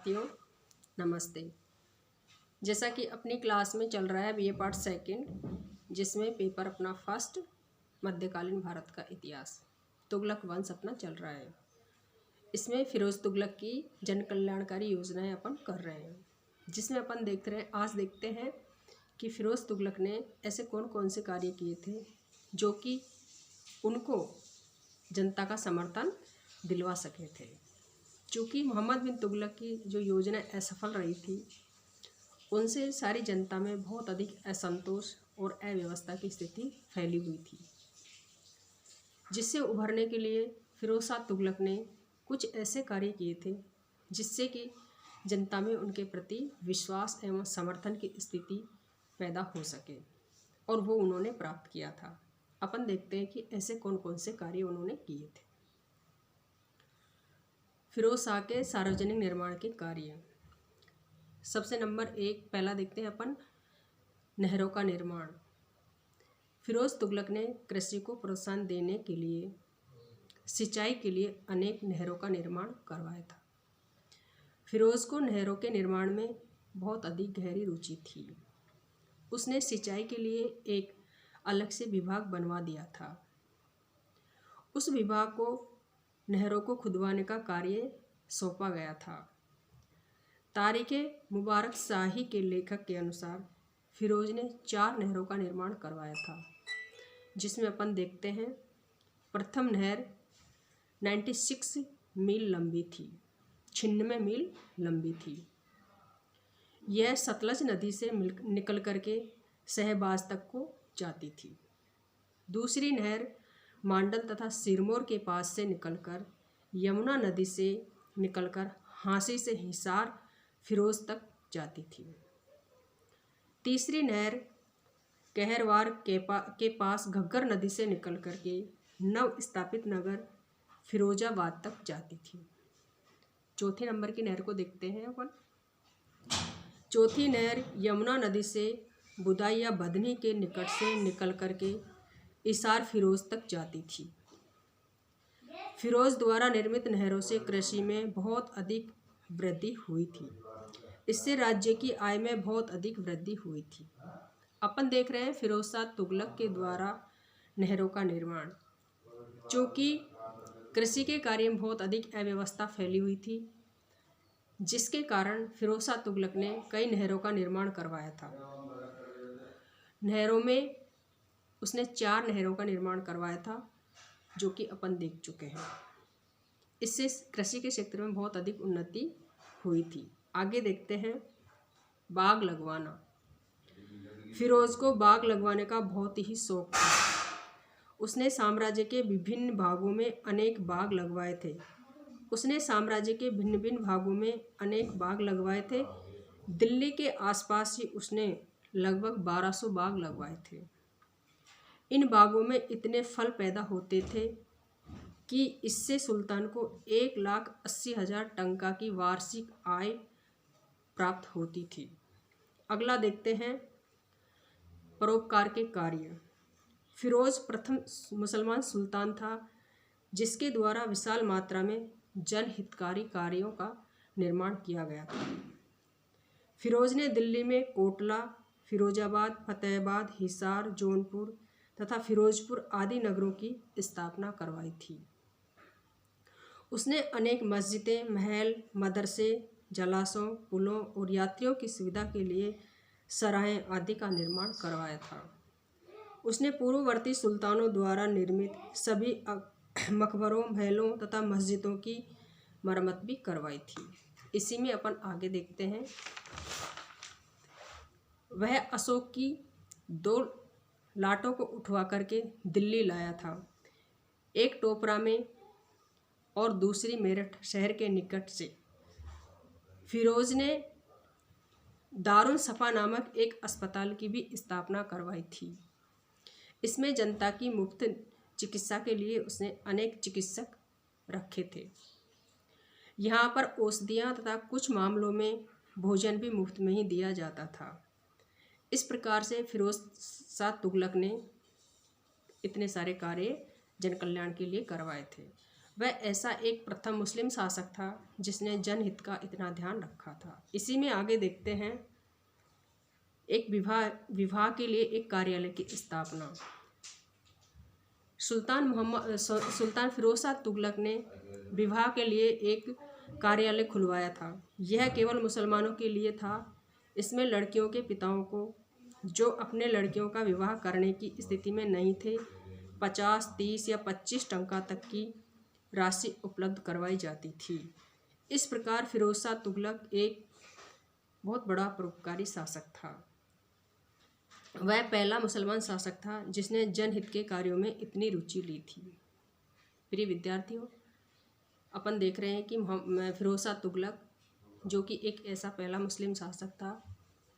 विद्यार्थियों नमस्ते। जैसा कि अपनी क्लास में चल रहा है बीए पार्ट सेकंड, जिसमें पेपर अपना फर्स्ट मध्यकालीन भारत का इतिहास तुगलक वंश अपना चल रहा है। इसमें फिरोज तुगलक की जन कल्याणकारी योजनाएं अपन कर रहे हैं, जिसमें अपन आज देखते हैं कि फिरोज तुगलक ने ऐसे कौन कौन से कार्य किए थे जो कि उनको जनता का समर्थन दिलवा सके थे। चूँकि मोहम्मद बिन तुगलक की जो योजना असफल रही थी, उनसे सारी जनता में बहुत अधिक असंतोष और अव्यवस्था की स्थिति फैली हुई थी, जिससे उभरने के लिए फिरोज शाह तुगलक ने कुछ ऐसे कार्य किए थे जिससे कि जनता में उनके प्रति विश्वास एवं समर्थन की स्थिति पैदा हो सके, और वो उन्होंने प्राप्त किया था। अपन देखते हैं कि ऐसे कौन कौन से कार्य उन्होंने किए थे। फिरोज शाह के सार्वजनिक निर्माण के कार्य। सबसे नंबर 1 पहला देखते हैं अपन, नहरों का निर्माण। फिरोज तुगलक ने कृषि को प्रोत्साहन देने के लिए सिंचाई के लिए अनेक नहरों का निर्माण करवाया था। फिरोज को नहरों के निर्माण में बहुत अधिक गहरी रुचि थी। उसने सिंचाई के लिए एक अलग से विभाग बनवा दिया था। उस विभाग को नहरों को खुदवाने का कार्य सौंपा गया था। तारीख़ मुबारक शाही के लेखक के अनुसार फिरोज ने 4 नहरों का निर्माण करवाया था, जिसमें अपन देखते हैं प्रथम नहर 96 मील लंबी थी, 96 मील लंबी थी। यह सतलज नदी से निकल करके शहबाज तक को जाती थी। दूसरी नहर मांडल तथा सिरमौर के पास से निकलकर यमुना नदी से निकलकर हांसी से हिसार फिरोज तक जाती थी। तीसरी नहर कहरवार के पास घग्गर नदी से निकल करके नव स्थापित नगर फिरोजाबाद तक जाती थी। चौथी नंबर की नहर को देखते हैं अपन। चौथी नहर यमुना नदी से बुदाई या बधनी के निकट से निकल करके इसार फिरोज तक जाती थी। फिरोज द्वारा निर्मित नहरों से कृषि में बहुत अधिक वृद्धि हुई थी। इससे राज्य की आय में बहुत अधिक वृद्धि हुई थी। अपन देख रहे हैं फिरोज शाह तुगलक के द्वारा नहरों का निर्माण। चूँकि कृषि के कार्य में बहुत अधिक अव्यवस्था फैली हुई थी, जिसके कारण फिरोज शाह तुगलक ने कई नहरों का निर्माण करवाया था। नहरों में उसने 4 नहरों का निर्माण करवाया था, जो कि अपन देख चुके हैं। इससे कृषि के क्षेत्र में बहुत अधिक उन्नति हुई थी। आगे देखते हैं बाग लगवाना। फिरोज को बाग लगवाने का बहुत ही शौक था। उसने साम्राज्य के विभिन्न भागों में अनेक बाग लगवाए थे। दिल्ली के आसपास ही उसने लगभग 1200 बाग लगवाए थे। इन बागों में इतने फल पैदा होते थे कि इससे सुल्तान को 1,80,000 टंका की वार्षिक आय प्राप्त होती थी। अगला देखते हैं परोपकार के कार्य। फिरोज प्रथम मुसलमान सुल्तान था, जिसके द्वारा विशाल मात्रा में जनहितकारी कार्यों का निर्माण किया गया था। फिरोज ने दिल्ली में कोटला, फिरोजाबाद, फतेहाबाद, हिसार, जौनपुर तथा फिरोजपुर आदि नगरों की स्थापना करवाई थी। उसने अनेक मस्जिदें, महल, मदरसे, जलाशयों, पुलों और यात्रियों की सुविधा के लिए सराहें आदि का निर्माण करवाया था। उसने पूर्ववर्ती सुल्तानों द्वारा निर्मित सभी मकबरों, महलों तथा मस्जिदों की मरम्मत भी करवाई थी। इसी में अपन आगे देखते हैं, वह अशोक की 2 लाटों को उठवा करके दिल्ली लाया था, एक टोपरा में और दूसरी मेरठ शहर के निकट से। फिरोज ने दारुल सफा नामक एक अस्पताल की भी स्थापना करवाई थी। इसमें जनता की मुफ्त चिकित्सा के लिए उसने अनेक चिकित्सक रखे थे। यहाँ पर औषधियाँ तथा कुछ मामलों में भोजन भी मुफ्त में ही दिया जाता था। इस प्रकार से फिरोज शाह तुगलक ने इतने सारे कार्य जन कल्याण के लिए करवाए थे। वह ऐसा एक प्रथम मुस्लिम शासक था जिसने जनहित का इतना ध्यान रखा था। इसी में आगे देखते हैं एक विवाह के लिए एक कार्यालय की स्थापना। सुल्तान फिरोज शाह तुगलक ने विवाह के लिए एक कार्यालय खुलवाया था। यह केवल मुसलमानों के लिए था। इसमें लड़कियों के पिताओं को, जो अपने लड़कियों का विवाह करने की स्थिति में नहीं थे, 50, 30 या 25 टंका तक की राशि उपलब्ध करवाई जाती थी। इस प्रकार फिरोज शाह तुगलक एक बहुत बड़ा परोपकारी शासक था। वह पहला मुसलमान शासक था जिसने जनहित के कार्यों में इतनी रुचि ली थी। प्रिय विद्यार्थियों, अपन देख रहे हैं कि फिरोज शाह तुगलक जो कि एक ऐसा पहला मुस्लिम शासक था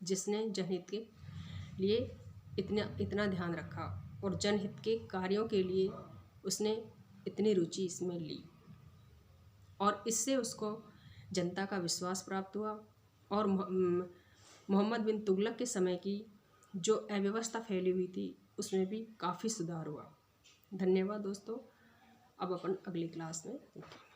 जिसने जनहित के लिए इतना ध्यान रखा और जनहित के कार्यों के लिए उसने इतनी रुचि इसमें ली, और इससे उसको जनता का विश्वास प्राप्त हुआ और मोहम्मद बिन तुगलक के समय की जो अव्यवस्था फैली हुई थी उसमें भी काफ़ी सुधार हुआ। धन्यवाद दोस्तों। अब अपन अगली क्लास में देखेंगे।